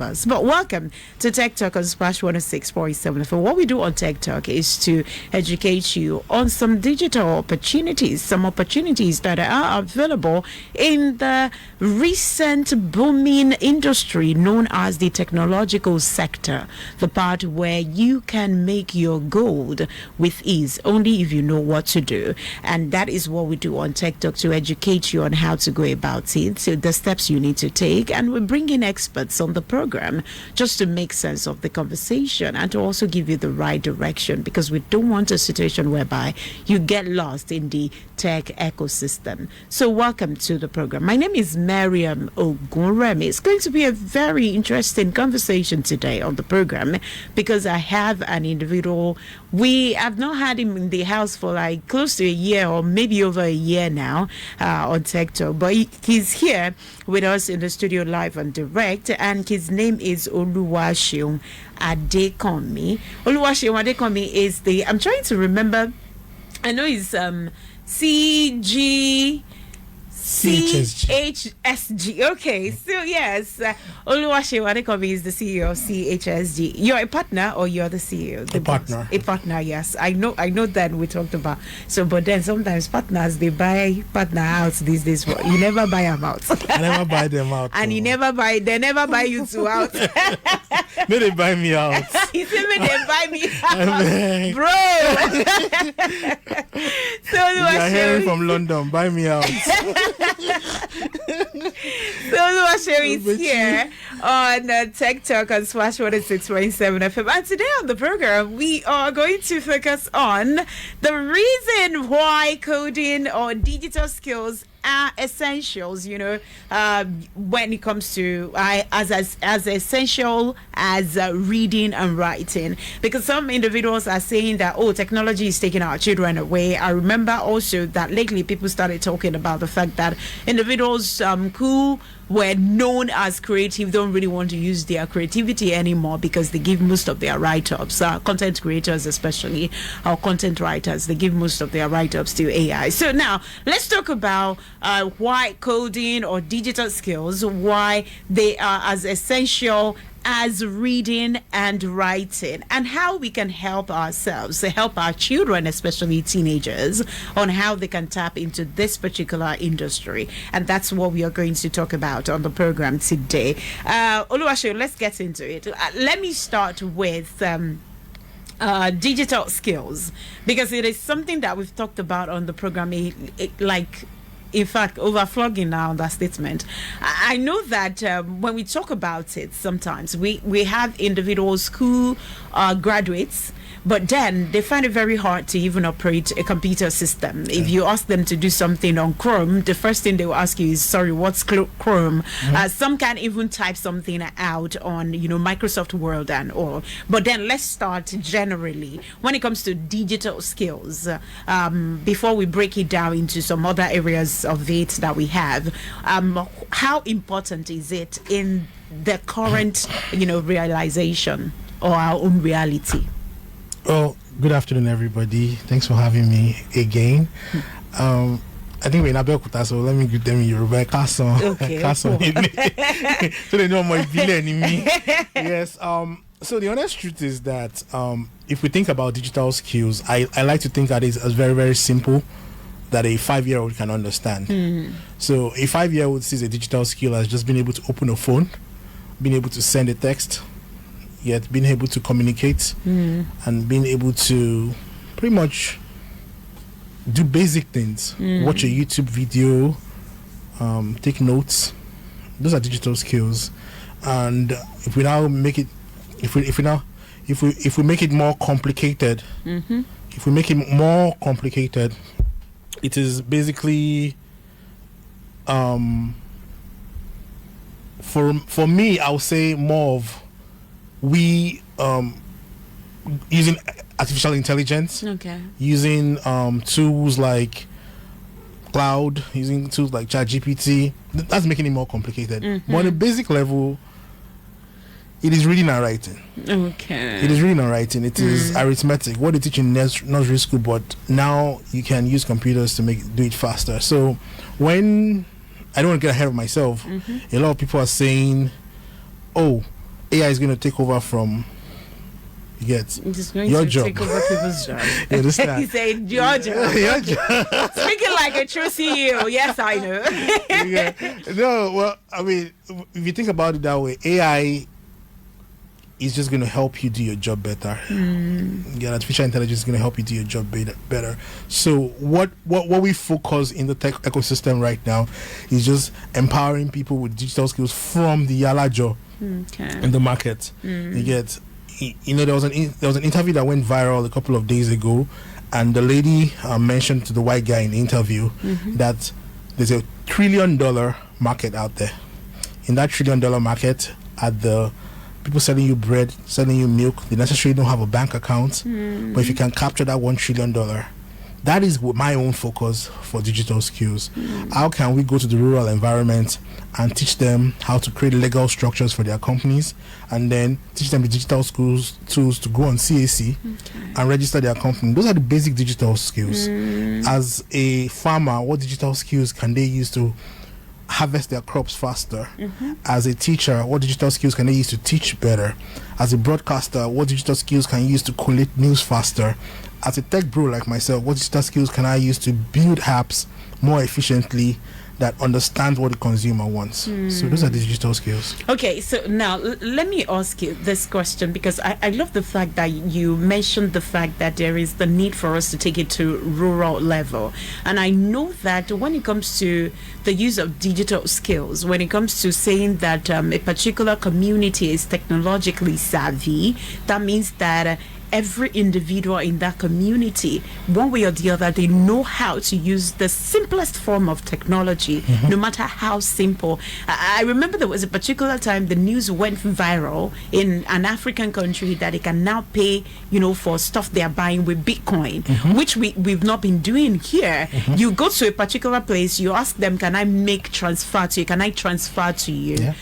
us. But welcome to Tech Talk on Splash 106.7. For what we do on Tech Talk is to educate you on some digital opportunities, some opportunities that are available in the recent booming industry known as the technological sector, the part where you can make your gold with ease only if you know what to do. And that is what we do on Tech Talk, to educate you on how to go about it, so the steps you need to take. And we bring in experts on the program just to make sense of the conversation and to also give you the right direction, because we don't want a situation whereby you get lost in the tech ecosystem. So welcome to the program. My name is Mariam Ogunremi. It's going to be a very interesting conversation today on the program, because I have an individual. We have not had him in the house for like close to a year, or maybe over a year now, on Tech Talk, but he's here with us in the studio live and direct, and his name is Oluwaseun Adekanmi. Oluwaseun Adekanmi is I'm trying to remember, I know he's CHSG. Okay, so yes, Oluwaseun Adekanmi is the CEO of CHSG. You're a partner, or you're the CEO? A partner. A partner, yes. I know that we talked about. So, but then sometimes partners, they buy partner out these days. But you never buy them out. I never buy them out. And they never buy you two out. No, they buy me out. He said, they buy me out. Bro. So you're hearing from London, buy me out. So Oluwaseun is here on Tech Talk on Splash 106.7 FM. And today on the program, we are going to focus on the reason why coding or digital skills are essentials, when it comes to as essential as reading and writing, because some individuals are saying that technology is taking our children away. I remember also that lately people started talking about the fact that individuals who were known as creative don't really want to use their creativity anymore, because they give most of their write-ups, content creators especially, or content writers, they give most of their write-ups to AI. So now let's talk about why coding or digital skills, why they are as essential as reading and writing, and how we can help ourselves, help our children, especially teenagers, on how they can tap into this particular industry. And that's what we are going to talk about on the program today. Oluwaseun, let's get into it. Let me start with digital skills, because it is something that we've talked about on the program, in fact, overflogging our understatement. I know that when we talk about it, sometimes we have individuals who are graduates, but then they find it very hard to even operate a computer system. If you ask them to do something on Chrome, the first thing they will ask you is, sorry, what's Chrome? Mm-hmm. Some can even type something out on, Microsoft Word and all. But then let's start generally when it comes to digital skills. Before we break it down into some other areas of it that we have, how important is it in the current, realization or our own reality? Well, good afternoon, everybody. Thanks for having me again. I think we're in Abeokuta, so let me greet them in Yoruba. Okay. So they know my villain in me. Yes. So the honest truth is that if we think about digital skills, I like to think that it's as very, very simple that a 5-year-old can understand. Mm. So a 5-year-old sees a digital skill as just being able to open a phone, being able to send a text, yet being able to communicate, and being able to pretty much do basic things. Watch a YouTube video, take notes. Those are digital skills. And if we now make it, if we make it more complicated, it is basically for me, I would say more of we using artificial intelligence, using tools like cloud, using tools like ChatGPT. That's making it more complicated. But on a basic level, it is reading and writing. It is reading and writing. It is arithmetic. What they teach in nursery school, but now you can use computers to do it faster. So when I don't want to get ahead of myself, a lot of people are saying, "Oh, AI is going to take over from It's going your to job. take over people's job. You understand? He said, your job. Your job. Speaking like a true CEO. Yes, I know. Yeah. No, well, I mean, if you think about it that way, AI is just going to help you do your job better. Yeah, artificial intelligence is going to help you do your job better. So what we focus in the tech ecosystem right now is just empowering people with digital skills from the Yalajo in the market. You get, you know, there was an interview that went viral a couple of days ago, and the lady mentioned to the white guy in the interview that there's a $1 trillion market out there. In that $1 trillion market, at the people selling you bread, selling you milk, they necessarily don't have a bank account. But if you can capture that $1 trillion, that is my own focus for digital skills. How can we go to the rural environment and teach them how to create legal structures for their companies, and then teach them the digital skills tools to go on CAC and register their company? Those are the basic digital skills. As a farmer, what digital skills can they use to harvest their crops faster? As a teacher, what digital skills can they use to teach better? As a broadcaster, what digital skills can you use to collate news faster? As a tech bro like myself, what digital skills can I use to build apps more efficiently that understand what the consumer wants? So those are the digital skills. Okay, so now let me ask you this question, because I love the fact that you mentioned the fact that there is the need for us to take it to rural level. And I know that when it comes to the use of digital skills, when it comes to saying that a particular community is technologically savvy, that means that every individual in that community, one way or the other, they know how to use the simplest form of technology, no matter how simple. I remember there was a particular time the news went viral in an African country that they can now pay, you know, for stuff they are buying with Bitcoin, which we've not been doing here. You go to a particular place, you ask them, can I make transfer to you? Can I transfer to you?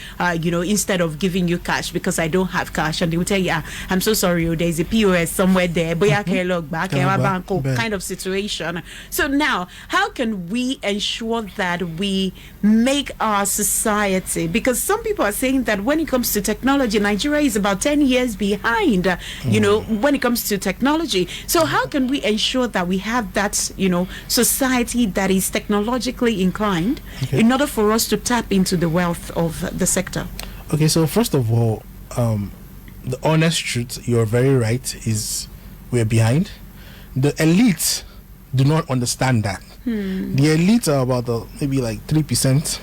You know, instead of giving you cash, because I don't have cash. And they will tell you, I'm so sorry, there's a POS somewhere there, kind of situation. So now, how can we ensure that we make our society, because some people are saying that when it comes to technology, Nigeria is about 10 years behind, you know, when it comes to technology. So how can we ensure that we have that, you know, society that is technologically inclined in order for us to tap into the wealth of the sector? Okay, so first of all, the honest truth, you're very right, is we're behind. The elites do not understand that. The elites are about maybe like 3%,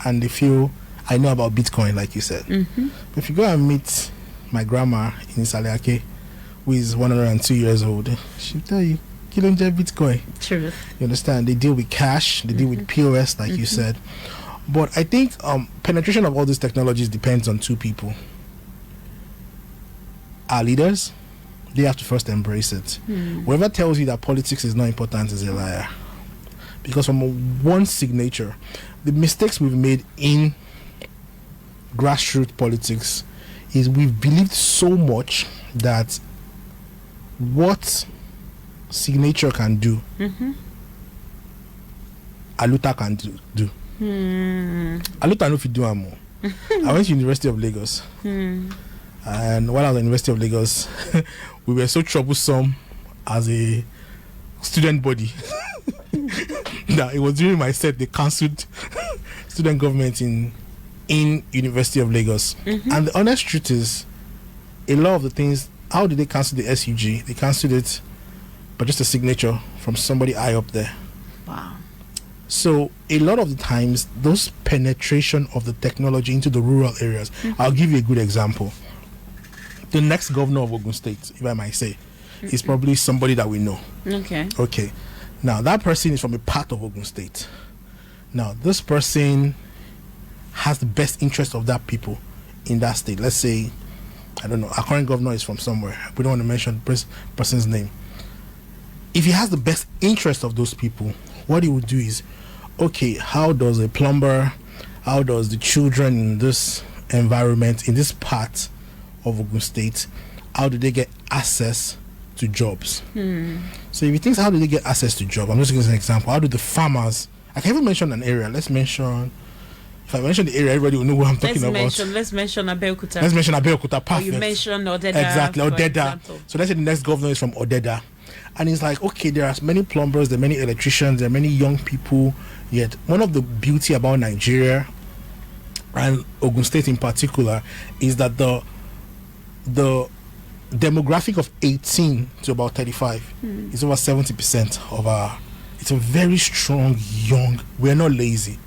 and they feel, I know about Bitcoin, like you said. But if you go and meet my grandma in Isaleake, who is 102 years old, she'll tell you, you don't get Bitcoin. True. You understand? They deal with cash, they deal with POS, like you said. But I think penetration of all these technologies depends on two people. Our leaders, they have to first embrace it. Whoever tells you that politics is not important is a liar. Because from one signature, the mistakes we've made in grassroots politics is we've believed so much that what signature can do, Aluta can do. Aluta no fit do am more. I went to University of Lagos. And while I was at the University of Lagos, we were so troublesome as a student body that it was during my set they cancelled student government in University of Lagos. And the honest truth is, a lot of the things, how did they cancel the SUG? They cancelled it by just a signature from somebody high up there. Wow. So a lot of the times, those penetration of the technology into the rural areas, I'll give you a good example. The next governor of Ogun State, if I might say, is probably somebody that we know. Okay. Now, that person is from a part of Ogun State. Now, this person has the best interest of that people in that state. Let's say, I don't know, our current governor is from somewhere. We don't want to mention the person's name. If he has the best interest of those people, what he would do is, okay, how does a plumber, how does the children in this environment, in this part of Ogun State, how do they get access to jobs? So if you think, how do they get access to jobs? I'm just giving an example. How do the farmers, I can even mention an area. Let's mention If I mention the area, everybody will know what I'm talking about. Let's mention Abeokuta. Let's mention Abeokuta. Perfect. Or you mentioned Odeda. Exactly, Odeda. So let's say the next governor is from Odeda. And it's like, okay, there are many plumbers, there are many electricians, there are many young people. Yet one of the beauty about Nigeria and Ogun State in particular is that the demographic of 18 to about 35 is over 70% of our. It's a very strong, young. We're not lazy.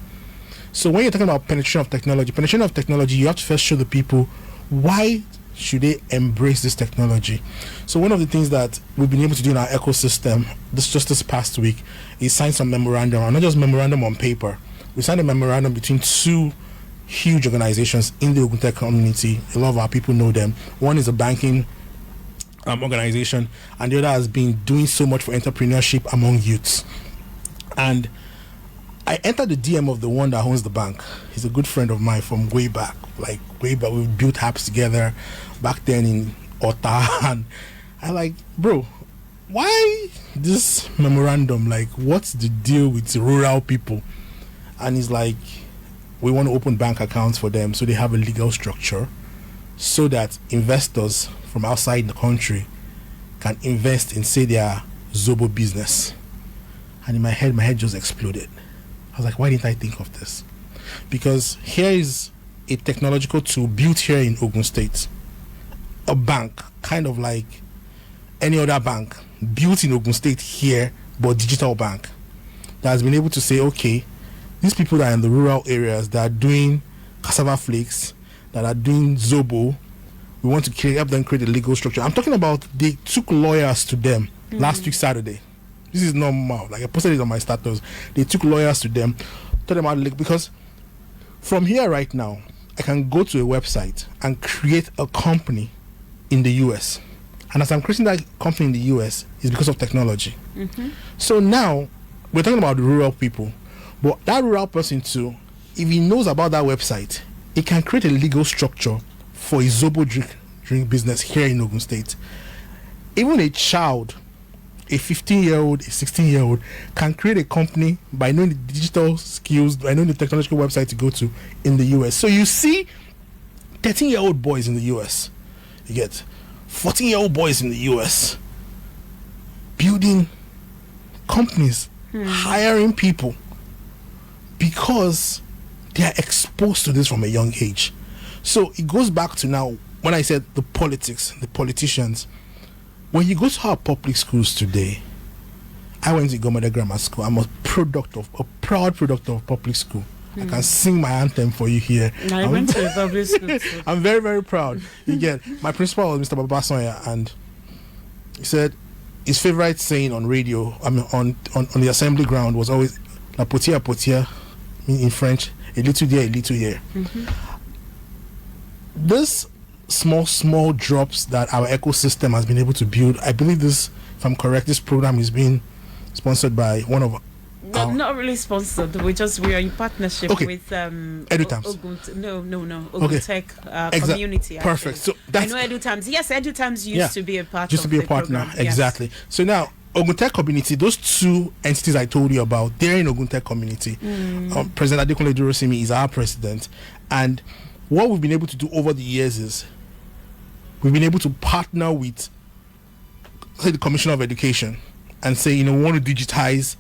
So when you're talking about penetration of technology, you have to first show the people why should they embrace this technology. So one of the things that we've been able to do in our ecosystem this past week is sign some memorandum, and not just memorandum on paper. We signed a memorandum between two huge organizations in the Ogun Tech community. A lot of our people know them. One is a banking organization, and the other has been doing so much for entrepreneurship among youths. And I entered the DM of the one that owns the bank. He's a good friend of mine from way back. We've built apps together back then in Ota. And I'm like, bro, why this memorandum? Like, what's the deal with rural people? And he's like, we want to open bank accounts for them so they have a legal structure so that investors from outside the country can invest in, say, their Zobo business. And in my head just exploded. I was like, why didn't I think of this? Because here is a technological tool built here in Ogun State. A bank, kind of like any other bank, built in Ogun State here, but digital bank, that has been able to say, okay, these people that are in the rural areas that are doing cassava flakes, that are doing Zobo, we want to help them create a legal structure. I'm talking about they took lawyers to them last week Saturday. This is normal. Like I posted it on my status. They took lawyers to them, told them how to legal, because from here right now, I can go to a website and create a company in the US. And as I'm creating that company in the US, it's because of technology. So now we're talking about the rural people, but that rural person too, if he knows about that website, he can create a legal structure for a Zobo drink business here in Ogun State. Even a child, a 15-year-old, a 16-year-old can create a company by knowing the digital skills, by knowing the technological website to go to in the US. So you see 13-year-old boys in the US, you get 14-year-old boys in the US building companies, hiring people, because they are exposed to this from a young age. So it goes back to now when I said the politics, the politicians. When you go to our public schools today, I went to Gomede Grammar School. I'm a proud product of public school. I can sing my anthem for you here. I went to a public school too. I'm very, very proud. You get, my principal was Mr. Babasonya, and he said his favorite saying on radio, I mean on the assembly ground, was always "La potia," in French, a little there, a little here. This small drops that our ecosystem has been able to build. I believe this, if I'm correct, this program is being sponsored by one of not really sponsored. We are in partnership with EduTimes. Ogun Tech community. Perfect. So that's, I know EduTimes. Yes, EduTimes used to be a partner. Used to be a partner. Program. Exactly. Yes. So now Ogun Tech community, those two entities I told you about, they're in Ogun Tech community. President Adekunle Durosimi is our president, and what we've been able to do over the years is we've been able to partner with, say, the Commissioner of Education and say, we want to digitize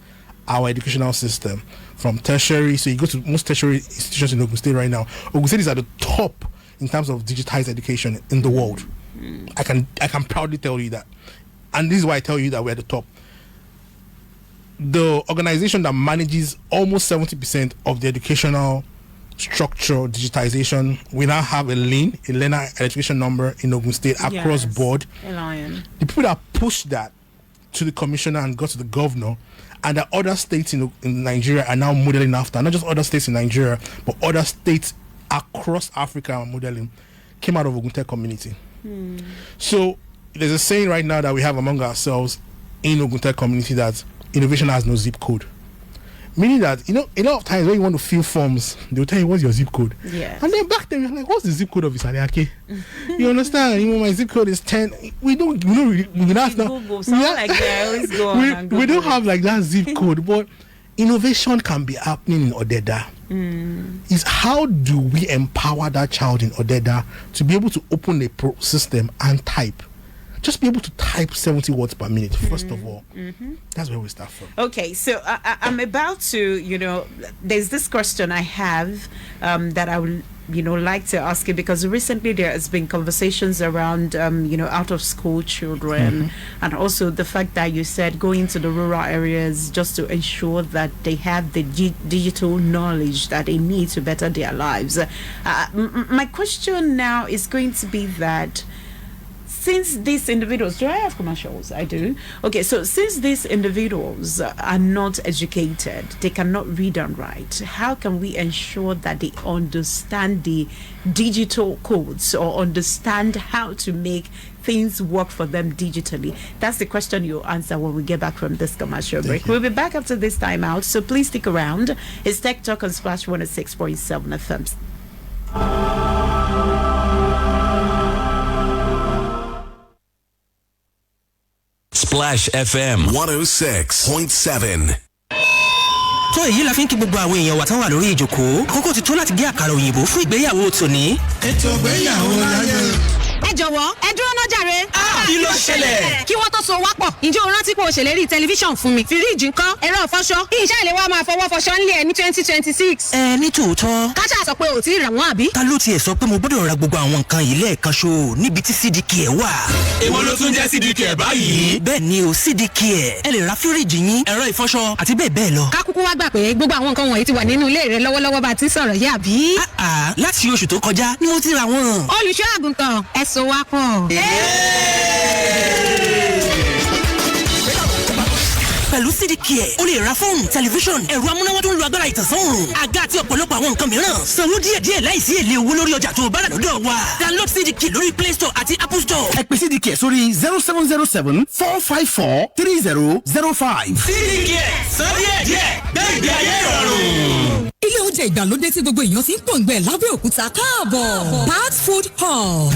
our educational system from tertiary. So you go to most tertiary institutions in Ogun State right now. Ogun State is at the top in terms of digitized education in the world. I can proudly tell you that. And this is why I tell you that we're at the top. The organization that manages almost 70% of the educational structure digitization, we now have a learner education number in Ogun State across board. The people that pushed that to the commissioner and got to the governor, and the other states in Nigeria are now modeling after, not just other states in Nigeria, but other states across Africa are modeling, came out of Ogun Tech community. So there's a saying right now that we have among ourselves in Ogun Tech community that innovation has no zip code. Meaning that, a lot of times when you want to fill forms, they'll tell you what's your zip code. Yeah. And then back then, you're like, what's the zip code of Isariake? You understand? My zip code is 10. We don't have like that. I always go on and we don't have like that zip code. But innovation can be happening in Odeda. Is how do we empower that child in Odeda to be able to open a system and type? Just be able to type 70 words per minute, first of all. That's where we start from. Okay, so I'm about to, there's this question I have that I would, like to ask you, because recently there has been conversations around, out of school children, and also the fact that you said going to the rural areas just to ensure that they have the digital knowledge that they need to better their lives. My question now is going to be that, since these individuals, do I have commercials? I do. Okay, so since these individuals are not educated, they cannot read and write, how can we ensure that they understand the digital codes or understand how to make things work for them digitally? That's the question you'll answer when we get back from this commercial break. We'll be back after this time out, so please stick around. It's Tech Talk on Splash 106.7 FM. Splash FM 106.7. tó èyí la fi ń kí gbogbo àwọn èèyàn wa tán wà lórí ìjókòó àkókò ti tó láti gé àkàrà òyìnbó fún ìgbéyàwó tòní. ètò ìgbéyàwó láyé. ẹ jọ̀wọ́ ẹ dúró náà jàre. kí ló ṣẹlẹ̀? kí wọ́n tó so wá pọ̀ ǹjẹ́ o rántí pé o ṣèlérí tẹlifíṣàn fún mi fíríìjì ńkọ́ ẹ̀rọ ìfọṣọ kí iṣẹ́ ìléwọ́ máa fọwọ́ fọṣọ ńlẹ̀ ní 2026. ní tòótọ́. káṣá sọ pé ò tí ì rà wọ́n àbí. ta ló tiẹ̀ sọ pé mo gbọ́dọ̀ ra gbogbo àwọn nǹkan yìí lẹ́ẹ̀kan ṣo níbi tí CDK wà. èwo ló tún jẹ́ CDK báyìí? bẹ́ẹ̀ ni o CDK ẹ lè ra fíríìjì yín ẹ̀rọ ìfọṣọ àti bẹ́ẹ̀ bẹ́ẹ̀ lọ. ká kúkú wá gbà pé gbogbo àwọn nǹkan wọ̀nyí ti wà nínú ilé rẹ lọ́wọ́lọ́wọ́ bá a ti sọ̀rọ̀ yìí àbí. láti oṣù tó kọjá ni mo ti ra wọn. olùṣọ́ àgùntàn ẹ so wá pọ̀. pẹ̀lú CDK o lè ra fóònù tẹlifíṣọ̀n ẹ̀rọ amúnáwá tó ń lo agbára ìtànsán àga àti ọ̀pọ̀lọpọ̀ àwọn nǹkan mìíràn sanwó díẹ̀díẹ̀ láìsí èlé owó lórí ọjà tó o bá rà lọ́dọ̀ wa. download CDK lórí Play Store àti Apple Store. ẹ pè CDK sórí 0707 454 3005. CDK sọ díẹ̀díẹ̀ gbẹ̀gbẹ̀ ayé ìrọ̀rùn. ilé oúnjẹ ìgbàlódé tí gbogbo èèyàn ti ń pòǹgbẹ lábẹ́òkúta káàbọ̀. Pat Food Hall.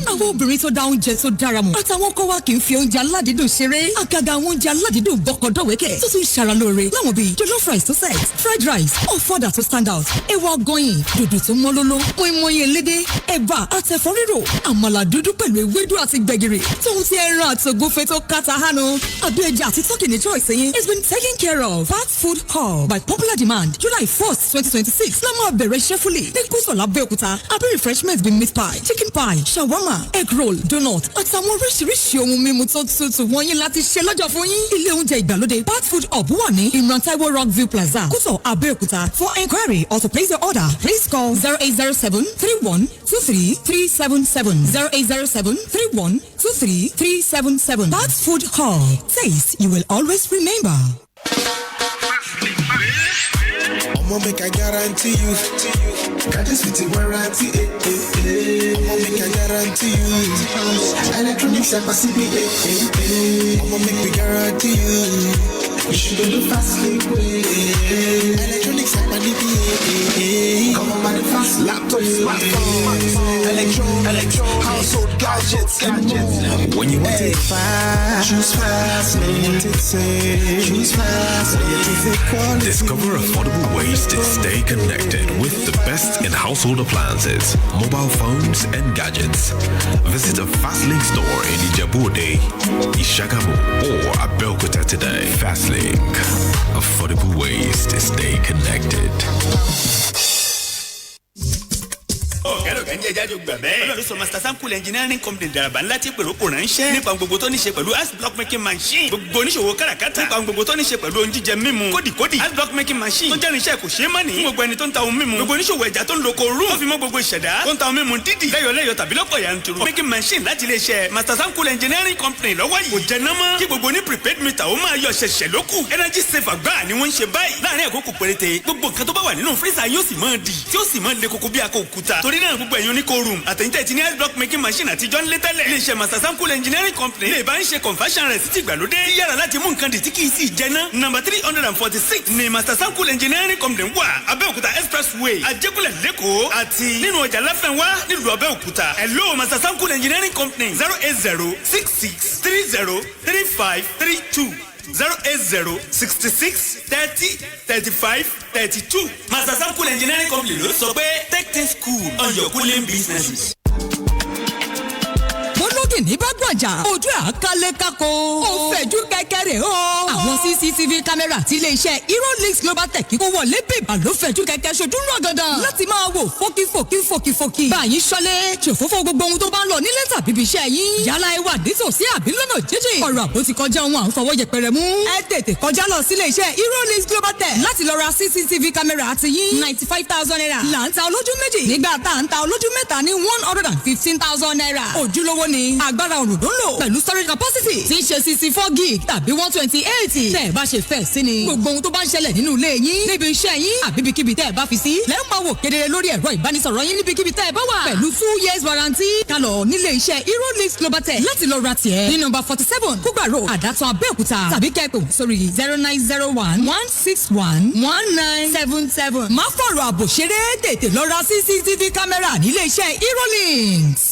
àwọn obìnrin tó dá oúnjẹ tó dára mọ̀ àtàwọn kan wá kì í fi oúnjẹ aládìídùn ṣeré àgàgà àwọn oúnjẹ aládìídùn bọ́kọ̀dọ̀wẹ́kẹ̀ tó tún ṣara lóore láwọn bíi jollof rice tó set fried rice ọ̀fọ̀dà tó stand out ẹ̀wà gọ̀yìn dòdò tó mọ́lóló mọ́ínmọ́ín elédè ẹ̀bà àtẹ̀fọ́ rírò àmàlà dúdú pẹ̀lú ewédú àti gbẹ̀gìrì tóun ti ẹran àtògúnfe tó kàtà hánu àbí ẹja àti tọ́kì ní choice yín has been taken care of. Pat Food Hall by popular demand July 1st 2026 lámà bẹ̀rẹ̀ iṣẹ́ fúlì ní kúsọ̀ lábẹ́òkúta àbí refreshment bíi meat pie chicken pie shawarma egg roll donut àtàwọn oríṣiríṣi ohun mímu tó tutù wọ̀nyí láti ṣe lọ́jọ́ fún yín. ilé oúnjẹ ìgbàlódé Pat Food Hub wà ní Imran Taiwo Rockview Plaza kúsọ̀ Abẹ́òkúta. For inquiry or to place your order please call 0807 31 23 377 0807 31 23 377. Pat Food Hall, taste you will always remember. I'ma make a guarantee you. Got this fitting warranty. I'ma make a guarantee you. Electronics and passive. I'ma make me guarantee you. You should go the fast way. Electronics and passive. Come on, the fast laptops, smartphones, electro, household gadgets. When you want it fast, choose fast. When you want it safe, choose fast. Discover affordable ways to stay connected with the best in household appliances, mobile phones, and gadgets. Visit a Fastlink store in Ijebu-Ode, Ishagamu, or Abeokuta today. Fastlink, affordable ways to stay connected. kẹ́lọ́kẹ́ ń jẹ́ jáde gbà bẹ́ẹ̀. ọlọ́run sọ Master Sample Engineering Company daraba ńlá tí pèrò kò ránṣẹ́. nípa gbogbo tó ní ṣe pẹ̀lú ice block making machine. gbogbo oníṣòwò káràkátà. nípa gbogbo tó ní ṣe pẹ̀lú ohun jíjẹ mímu. kódìkódì ice block making machine. tó jẹ́ irinṣẹ́ kò ṣeé mọ́ni. fún gbogbo ẹni tó ń ta ohun mímu. gbogbo oníṣòwò ẹja tó ń lo kooru. tó fi mọ́ gbogbo ìṣẹ̀dá. tó ń ta ohun mímu dídì. lẹ́yọ̀lẹ́yọ̀ tàbí lọ́pọ̀ yanturu. making machine láti ilé iṣẹ́ Master Sample Engineering Company lọ́wọ́ yìí. kò jẹ́ nọ́mọ́. kí gbogbo ní prepaid meter ó máa yọ ṣẹ̀ṣẹ̀ lókù. energy saver gbáà ni wọ́n ń ṣe báyìí. láàárín àkókò péréte gbogbo nǹkan tó bá wà nínú freezer yóò sì máa dì. tí ó sì máa le koko bí akọ òkúta. torí náà gbogbo ẹ̀yin oníkóoru àtẹ̀yìntẹ̀ ti ní ice block making machine àtijọ́ ńlẹ̀ tẹ́lẹ̀. iléeṣẹ́ Master Sample Engineering Company lè bá ń ṣe conversion rẹ̀ sí ti ìgbàlódé. tí yára láti mú nǹkan dì tí kì í sì jẹ́ná. number 346 ni Master Sample Engineering Company wà Abẹ́òkúta expressway Ajégúnlẹ̀ lẹ́kọ̀ọ́ àti nínú ọjà Láfẹnwá nílùú Abẹ́òkúta. hello Master Sample Engineering Company 080663035 3532 080 66 30 35 32. Master Sam Cool Engineering Company ló sọ pé take things cool on your cooling businesses. ní bá gbọ̀njà ojú àkálẹ̀ kákó ó fẹ̀jú kẹ́kẹ́rẹ́ o. àwọn cctv kámẹ́rà tí iléeṣẹ́ Euroleaks Global Tech kó wọlé bèbà ló fẹ̀jú kẹ́kẹ́ ṣojú rán dandan láti máa wò fókífòkí. báyìí ṣọlé ṣòfófó gbogbo ohun tó bá ń lọ nílé tàbí ibi iṣẹ́ yín yálà ẹ wà nítòsí àbí lọ́nà jíjìn ọ̀rọ̀ àbò ti kọjá ohun à ń fọwọ́ yẹpẹrẹ mú. ẹ tètè kọjá lọ sí iléeṣẹ́ Euroleaks Global Tech láti lọ ra cctv kámẹ́rà ti yín 95,000 naira là ń ta olójú méjì nígbà tá à ń ta olójú mẹ́ta ní 115,000 naira ojúlówó ni agbára olùdóńlò pẹ̀lú storage capacity tí ń ṣe 64 gig tàbí 128 tẹ́ ẹ bá ṣe fẹ́ sí ni. gbogbo ohun tó bá ń ṣẹlẹ̀ nínú ilé yín níbi iṣẹ́ yín àbí ibikíbi tẹ́ ẹ bá fi sí lẹ́ẹ̀ máa wò kedere lórí ẹ̀rọ ìbánisọ̀rọ̀ yín níbikíbi tẹ́ ẹ bá wà pẹ̀lú 2 years warranty kálọ̀ nílé iṣẹ́ Euroleaks Global Tech láti lọ ra tiẹ̀ ní nọ́mbà 47 Kúgbà Road Àdàtàn Abẹ́òkúta tàbí kẹ́pẹ́ sórí 0901 161 1977. má fọ̀rọ̀ àbò ṣeré tètè lọ ra CCTV kámẹ́rà nílé iṣẹ́ Eurolinks.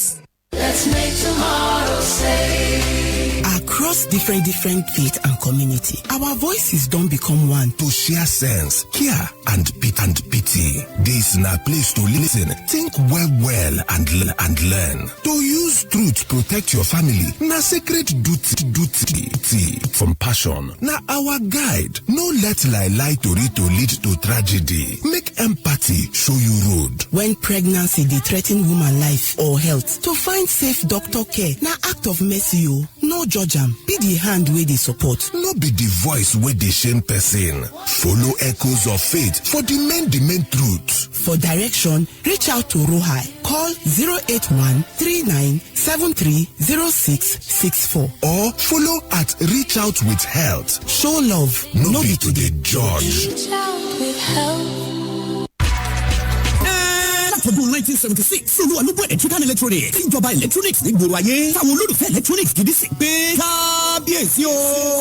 Let's make tomorrow safe. Across different faith and community, our voices don't become one to share sense, care, and pity. This na place to listen, think well, and learn. To use truth protect your family na sacred duty. From passion na our guide. No let lie to lead to tragedy. Make empathy show you road. When pregnancy dey threaten woman life or health, to find safe doctor care na act of mercy o. No judge am. Be the hand wey dey support. No be the voice wey dey shame person. Follow echoes of faith for the main truth. For direction, reach out to Rohai. Call 081-3973-0664 or follow at Reach Out with Health. Show love, no be to the judge. Reach out with help. Látọdún 1976 olúwalúgbọ̀ electrical electronics ìjọba electronics ní gbòòrò ayé táwọn olólùfẹ́ electronics gidi sí pé kábíyèsí o.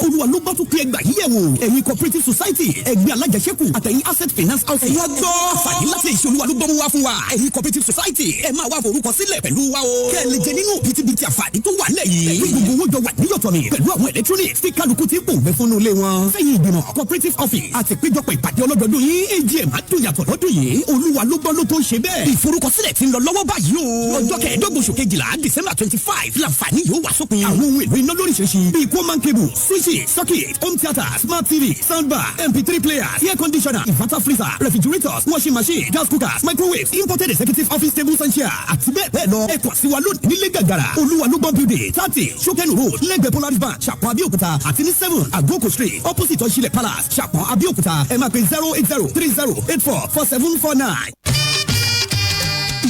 olúwalúgbọ̀ tún pé ẹgbàá yíyẹ̀wò ẹ̀yin cooperative society ẹgbẹ́ alájẹsẹ́kù àtẹ̀yìn asset finance house. ẹ̀yà gbọ́ àǹfààní láti ṣe olúwalúgbọ̀ mú wá fún wa ẹ̀yin cooperative society ẹ̀ máa wá forúkọ sílẹ̀ pẹ̀lú wa o. kẹ́ ẹ lè jẹ nínú bìtìbìtì àǹfààní tó wà nílẹ̀ yìí. gbogbo owó jọ wà níyọ̀tọ̀ mi pẹ̀lú àwọn electronics tí kálukú ti pò wẹ́ fún ilé wọn. fẹ́yìn ìgbìmọ̀ cooperative office àti péjọpọ̀ ìpàdé ọlọ́dọọdún yìí AGM àdúyàtọ̀ lọ́dún yìí olúwalúgbọ̀ ló tó ń ṣe bẹ́ẹ̀. ìforúkọsílẹ̀ ti ń lọ lọ́wọ́ báyìí o. ọjọ́ kẹẹ̀ẹ́dógún oṣù kejìlá December 25 làǹfààní yóò wá sópin. àwọn ohun èlò iná lóríṣiríṣi bíi coleman cable switches socket home theatre smart TV soundbar MP3 players air conditioner inverter freezer refrigerators washing machine gas cookers microwaves imported executive office tables and chairs àti bẹ́ẹ̀ bẹ́ẹ̀ lọ. ẹ kàn sí wa lónìí nílé gàgàrà olúwalúgbọ̀n building 30 Shokenu road lẹ́gbẹ̀ẹ́ Polaris bank Ṣàpọ̀n Abẹ́òkúta àti ní 7 Àgókò street opposite Ọ̀ṣilẹ̀ palace Ṣàpọ̀n Abẹ́òkúta ẹ máa pè 08030844749.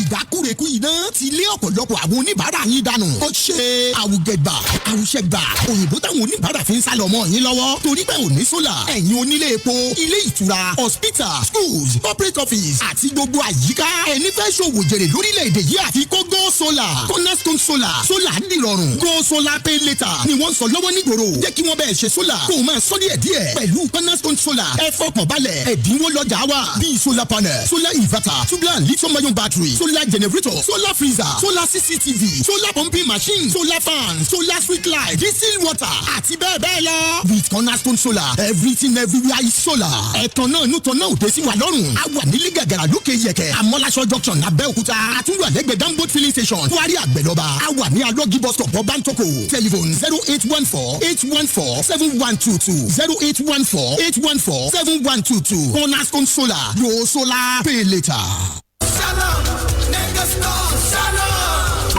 ìdákùrẹ́kù iná ti lé ọ̀pọ̀lọpọ̀ àwọn oníbàárà yín dànù. ó ṣe àwùgẹ̀gbà àwùṣẹ̀gbà òyìnbó táwọn oníbàárà fi ń sálọ mọ́ yín lọ́wọ́ torí pé ò ní sólà. ẹ̀yin onílé epo ilé ìtura hospital schools corporate office àti gbogbo àyíká ẹni fẹ́ ṣòwò jèrè lórílẹ̀‐èdè yìí àfi kó Go Solar. Cornerstone Solar ń dìrọ̀rùn. Go Solar Pay Later ni wọ́n sọ lọ́wọ́ nígboro. jẹ́ kí wọ́n bẹ́ẹ̀ ṣe sólà kó o máa sọ díẹ̀ pẹ̀lú Cornerstone Solar. ẹ fọkàn balẹ̀ ẹ̀dínwó lọ́jà wa bíi solar panel solar inverter tubular lithium-ion battery solar generator solar freezer solar CCTV solar pumping machine solar fan solar street light diesel water àti bẹ́ẹ̀ bẹ́ẹ̀ lọ. with Cornerstone Solar everything everywhere is solar. ẹ̀tàn náà nùtàn náà ò dé sí wa lọ́rùn. a wà nílé gàgàrà lókè yẹ̀kẹ́ amọ́láṣọ junction Abẹ́òkúta àtúwà lẹ́gbẹ̀ẹ́ Dangote filling station Kwari Àgbẹ̀lọ́ba. a wà ní alọ́gí bus stop Ọbántoko telephone 08148147122 08148147122 Cornerstone Solar Go Solar Pay Later.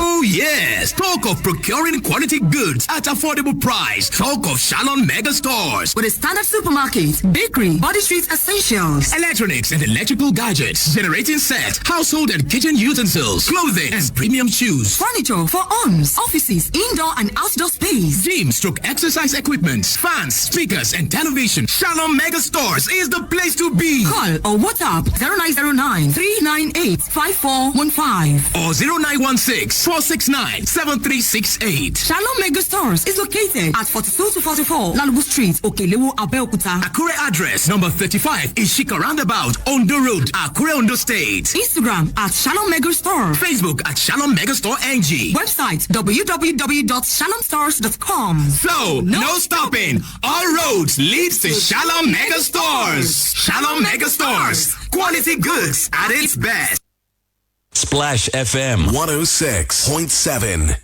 Oh yes, talk of procuring quality goods at affordable price. Talk of Shalom Mega Stores. With a standard supermarket, bakery, body street essentials, electronics and electrical gadgets, generating set, household and kitchen utensils, clothing and premium shoes, furniture for homes, offices, indoor and outdoor space, gym stroke exercise equipment, fans, speakers and television. Shalom Mega Stores is the place to be. Call or WhatsApp 0909 398 5415 or 0916 46 069-7368. Shalom Mega Stores is located at 42 to 44 Lalubu Street, Okelewu, Abeokuta. Akure address number 35 Ishika Roundabout, Ondo Road, Akure, Ondo State. Instagram at Shalom Mega Store. Facebook at Shalom Mega Store NG. Website www.shalomstores.com. Flow, no stopping. All roads leads to Shalom Mega Stores. Shalom Mega Stores. Quality goods at its best. Splash FM 106.7.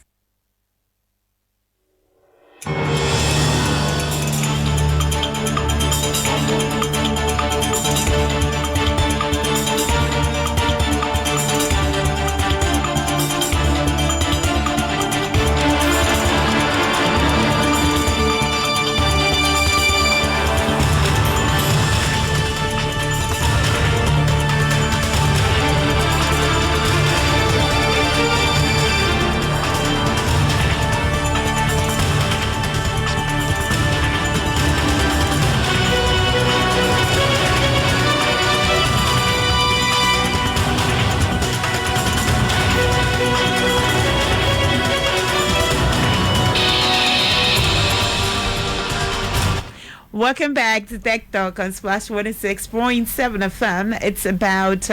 Welcome back to Tech Talk on Splash 106.7 FM. It's about,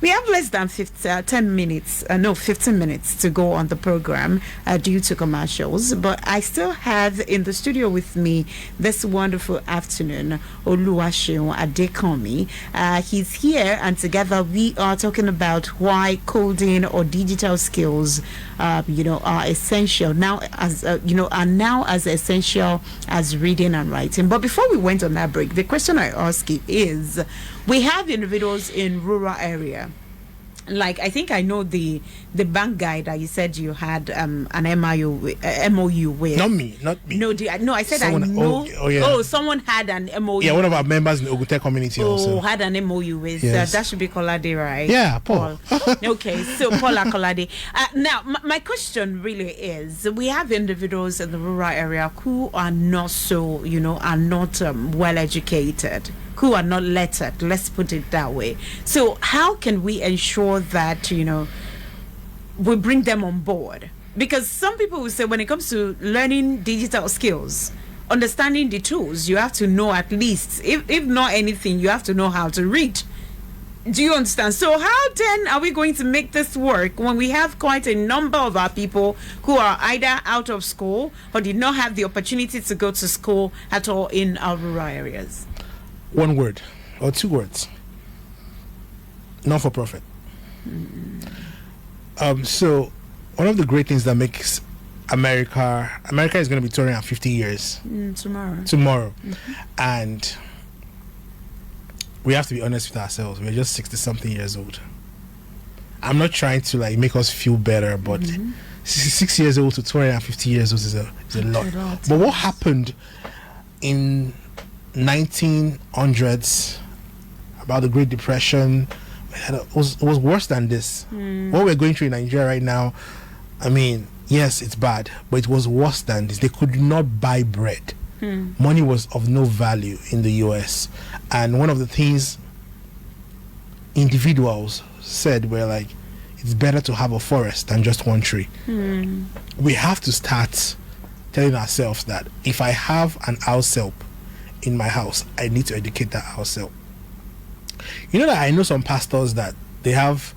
we have less than 15 minutes to go on the program due to commercials. But I still have in the studio with me this wonderful afternoon, Oluwaseun Adekanmi. He's here, and together we are talking about why coding or digital skills, are essential now as essential as reading and writing. But before we went on that break, the question I ask you is, we have individuals in rural area. Like, I think I know the bank guy that you said you had an MOU with. Not me. No, I said someone, I know. Someone had an MOU. Yeah, one of our members in the Ogute community also. Had an MOU with. Yes. That should be Kolade, right? Yeah, Paul. Okay, so Paula Kolade. Now, my question really is, we have individuals in the rural area who are not so, are not well educated, who are not lettered, let's put it that way. So how can we ensure that, we bring them on board? Because some people will say when it comes to learning digital skills, understanding the tools, you have to know at least, if not anything, you have to know how to read. Do you understand? So how then are we going to make this work when we have quite a number of our people who are either out of school or did not have the opportunity to go to school at all in our rural areas? One word or two words: not-for-profit. So one of the great things that makes America is going to be turning at 50 years tomorrow. And we have to be honest with ourselves. We're just 60-something years old. I'm not trying to make us feel better, but 66 years old to 250 years old is a lot. But what happened in 1900s about the Great Depression was worse than this. What we're going through in Nigeria right now, I mean, yes, it's bad, but it was worse than this. They could not buy bread. Money was of no value in the US, and one of the things individuals said were like, it's better to have a forest than just one tree. We have to start telling ourselves that if I have an house help in my house, I need to educate that house help. You know that I know some pastors that they have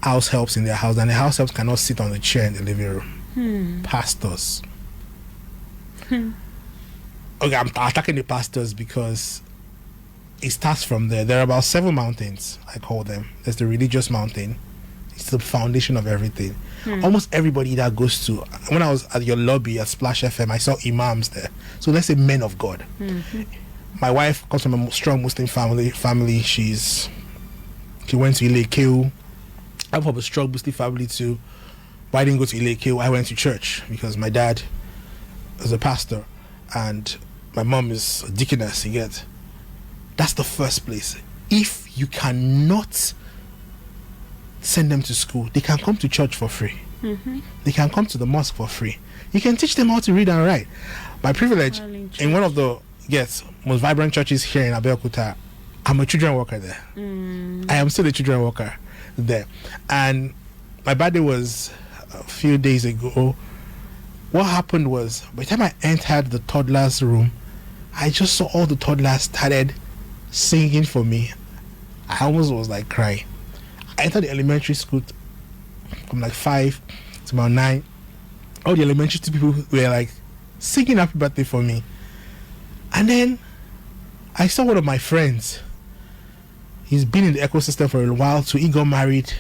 house helps in their house, and the house helps cannot sit on the chair in the living room. Pastors. Okay, I'm attacking the pastors because it starts from there. There are about 7 mountains, I call them. There's the religious mountain. It's the foundation of everything. Almost everybody that goes to, when I was at your lobby at Splash FM, I saw imams there. So let's say men of God. My wife comes from a strong Muslim family. She went to Ilekeu. I'm from a strong Muslim family too. But I didn't go to Ilekeu. I went to church because my dad is a pastor and my mom is a deaconess. You get? That's the first place. If you cannot send them to school, they can come to church for free. They can come to the mosque for free. You can teach them how to read and write. My privilege in one of the most vibrant churches here in Abeokuta, I'm a children worker there. I am still a children worker there. And my birthday was a few days ago. What happened was, by the time I entered the toddlers' room, I just saw all the toddlers started singing for me. I almost was like crying. I entered the elementary school from like 5 to about 9. All the elementary school people were like singing happy birthday for me. And then I saw one of my friends. He's been in the ecosystem for a while, so he got married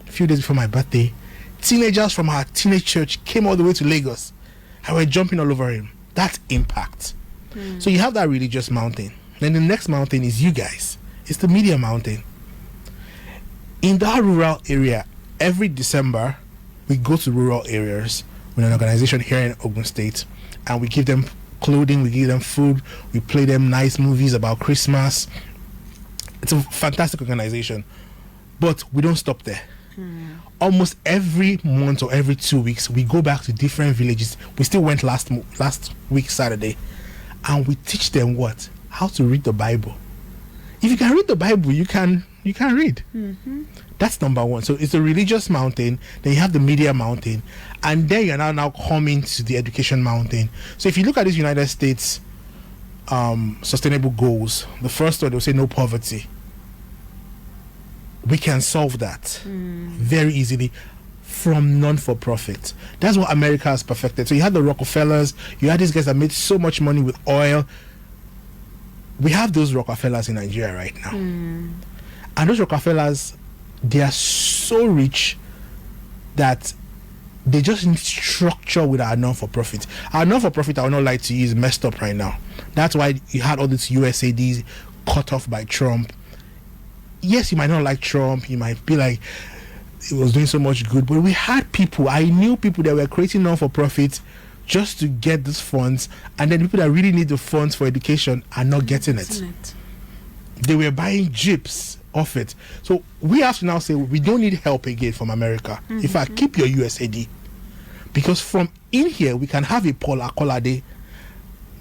a few days before my birthday. Teenagers from our teenage church came all the way to Lagos. I were jumping all over him. That's impact. So you have that religious mountain. Then the next mountain is you guys. It's the media mountain. In that rural area, every December, we go to rural areas with an organization here in Ogun State, and we give them clothing, we give them food, we play them nice movies about Christmas. It's a fantastic organization, but we don't stop there. Almost every month or every 2 weeks, we go back to different villages. We still went last week Saturday, and we teach them what? How to read the Bible. If you can read the Bible, you can read. That's number one. So it's the religious mountain, then you have the media mountain, and then you're now coming to the education mountain. So if you look at these United States sustainable goals, the first one, they'll say no poverty. We can solve that very easily from non-for-profit. That's what America has perfected. So you had the Rockefellers, you had these guys that made so much money with oil. We have those Rockefellers in Nigeria right now. And those Rockefellers, they are so rich that they just need structure with our non-for-profit. Our non-for-profit, I will not lie to you, is messed up right now. That's why you had all these USAIDs cut off by Trump. Yes, you might not like Trump, you might be like, it was doing so much good, but we had people, I knew people that were creating non-for-profit just to get these funds, and then people that really need the funds for education are not getting it. They were buying jeeps off it. So we have to now say we don't need help again from America. In fact, keep your USAID, because from in here we can have a Paul Akolade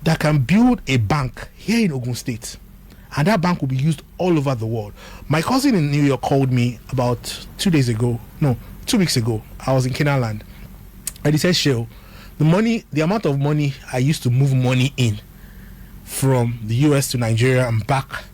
that can build a bank here in Ogun State, and that bank will be used all over the world. My cousin in New York called me about 2 weeks ago. I was in Canaanland, and he said, Shell, the amount of money I used to move money in from the US to Nigeria and back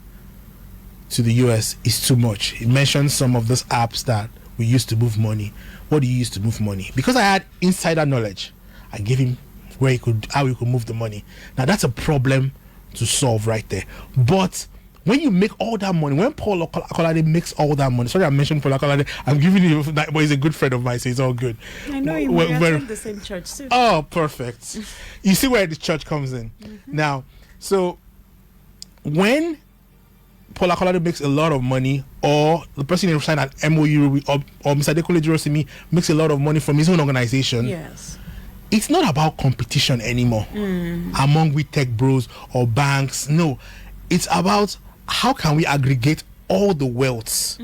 to the US is too much. He mentioned some of those apps that we used to move money. What do you use to move money? Because I had insider knowledge, I gave him how he could move the money. Now that's a problem to solve right there. But when you make all that money, when Paul Akolade makes all that money, sorry I mentioned Paul Akolade, I'm giving you that, but he's a good friend of mine, so it's all good. I know him. We're from the same church too. Oh, perfect. You see where the church comes in. Now, so when Paul Akolade makes a lot of money, or the person who signed an MOU or Mr. Dekole Jirosimi makes a lot of money from his own organization, yes, it's not about competition anymore among we tech bros or banks. No, it's about how can we aggregate all the wealth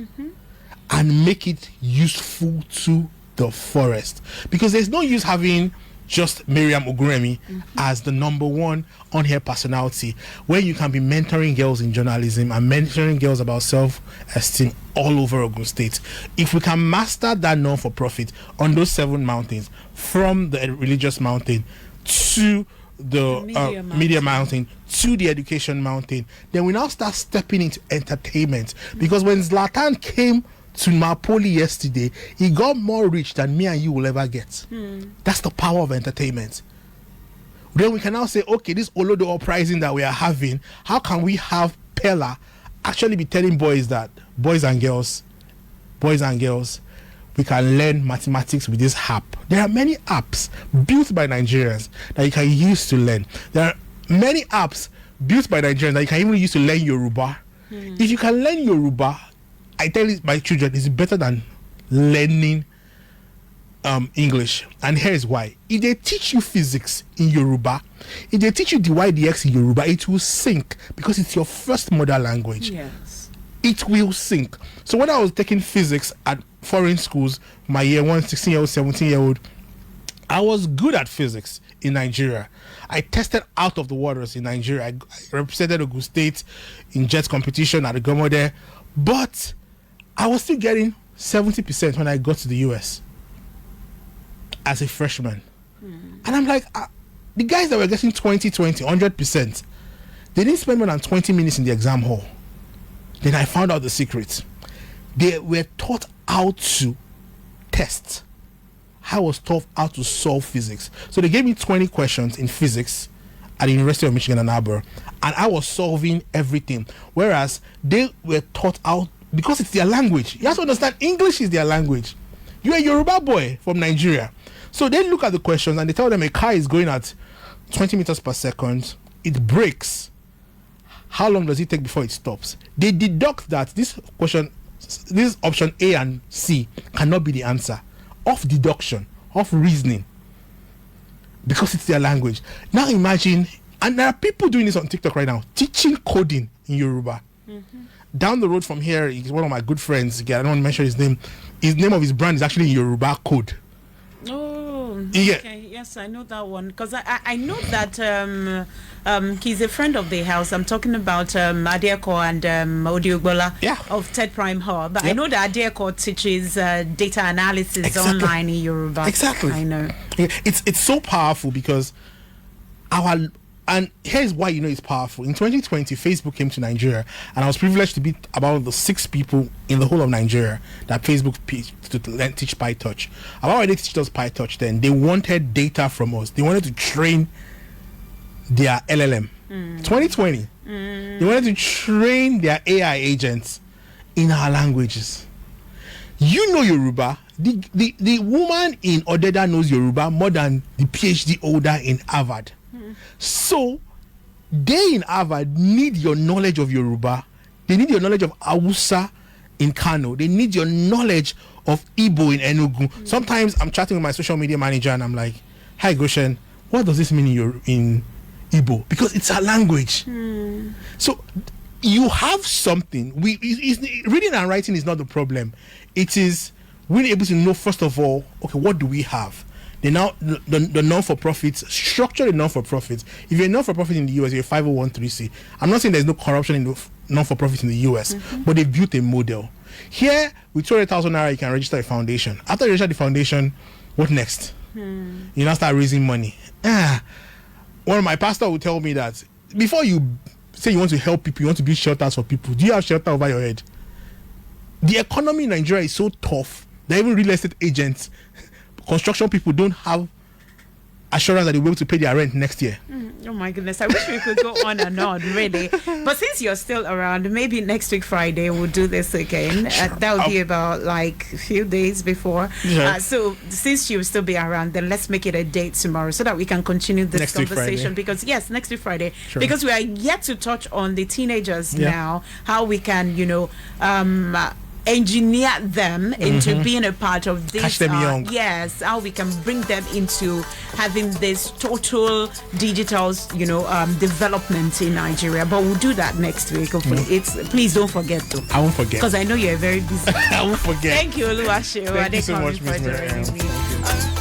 and make it useful to the forest. Because there's no use having just Miriam Oguremi as the number one on-air personality, where you can be mentoring girls in journalism and mentoring girls about self-esteem all over Ogun State. If we can master that non-for-profit on those 7 mountains, from the religious mountain to the media mountain to the education mountain, then we now start stepping into entertainment. Because when Zlatan came to Napoli yesterday, he got more rich than me and you will ever get. That's the power of entertainment. Then we can now say, okay, this Olodo uprising that we are having, how can we have Pella actually be telling boys and girls, we can learn mathematics with this app. There are many apps built by Nigerians that you can use to learn. There are many apps built by Nigerians that you can even use to learn Yoruba. If you can learn Yoruba, I tell my children, it's better than learning English. And here's why. If they teach you physics in Yoruba, if they teach you the y, the x in Yoruba, it will sink, because it's your first mother language. Yes. It will sink. So when I was taking physics at foreign schools, my year 1, 16-year-old, 17-year-old, I was good at physics in Nigeria. I tested out of the waters in Nigeria. I represented Ogun State in JET competition at the Gomo there, but I was still getting 70% when I got to the US. as a freshman. And I'm like, the guys that were getting 100%, they didn't spend more than 20 minutes in the exam hall. Then I found out the secret. They were taught how to test. I was taught how to solve physics. So they gave me 20 questions in physics at the University of Michigan Ann Arbor, and I was solving everything. Whereas they were taught how, because it's their language. You have to understand, English is their language. You're a Yoruba boy from Nigeria. So they look at the questions and they tell them a car is going at 20 meters per second. It brakes. How long does it take before it stops? They deduct that this option A and C cannot be the answer. Of deduction, of reasoning. Because it's their language. Now imagine, and there are people doing this on TikTok right now, teaching coding in Yoruba. Down the road from here is one of my good friends. Again, I don't want to mention his name. His name of his brand is actually Yoruba Code. Oh, yeah. Okay. Yes, I know that one because I know that he's a friend of the house. I'm talking about Adieko and Odiogbola of Ted Prime Hub. But I know that Adieko teaches data analysis online in Yoruba. Exactly. I know. It's so powerful because and here's why you know it's powerful. In 2020, Facebook came to Nigeria, and I was privileged to be about the 6 people in the whole of Nigeria that Facebook picked to teach PyTorch. About why they teach us PyTorch then, they wanted data from us. They wanted to train their LLM. 2020. They wanted to train their AI agents in our languages. You know Yoruba. The woman in Odeda knows Yoruba more than the PhD holder in Harvard. So they in Harvard need your knowledge of Yoruba. They need your knowledge of Hausa in Kano. They need your knowledge of Igbo in Enugu. Sometimes I'm chatting with my social media manager and I'm like, hi Goshen, what does this mean in Igbo? Because it's a language. So you have something. Reading and writing is not the problem. It is really able to know, first of all, okay, what do we have? The non-for-profits, structure the non-for-profits. If you're a non-for-profit in the US, you're a 501(c)(3). I'm not saying there's no corruption in the non-for-profits in the US, but they built a model. Here, with 200,000 naira, you can register a foundation. After you register the foundation, what next? You now start raising money. One of my pastors would tell me that before you say you want to help people, you want to build shelters for people, do you have shelter over your head? The economy in Nigeria is so tough that even real estate agents, construction people don't have assurance that they'll be able to pay their rent next year. Oh my goodness, I wish we could go on and on, really. But since you're still around, maybe next week Friday we'll do this again. That will be about like a few days before. So since you'll still be around, then let's make it a date tomorrow so that we can continue this next conversation. Because yes, next week Friday. Because we are yet to touch on the teenagers now, how we can, engineer them into being a part of this. Catch them young. Yes, how we can bring them into having this total digital, development in Nigeria. But we'll do that next week. Hopefully, please don't forget to. I won't forget because I know you're very busy. I won't forget. Thank you, Oluwaseun. Thank you so much, Ms. Miriam.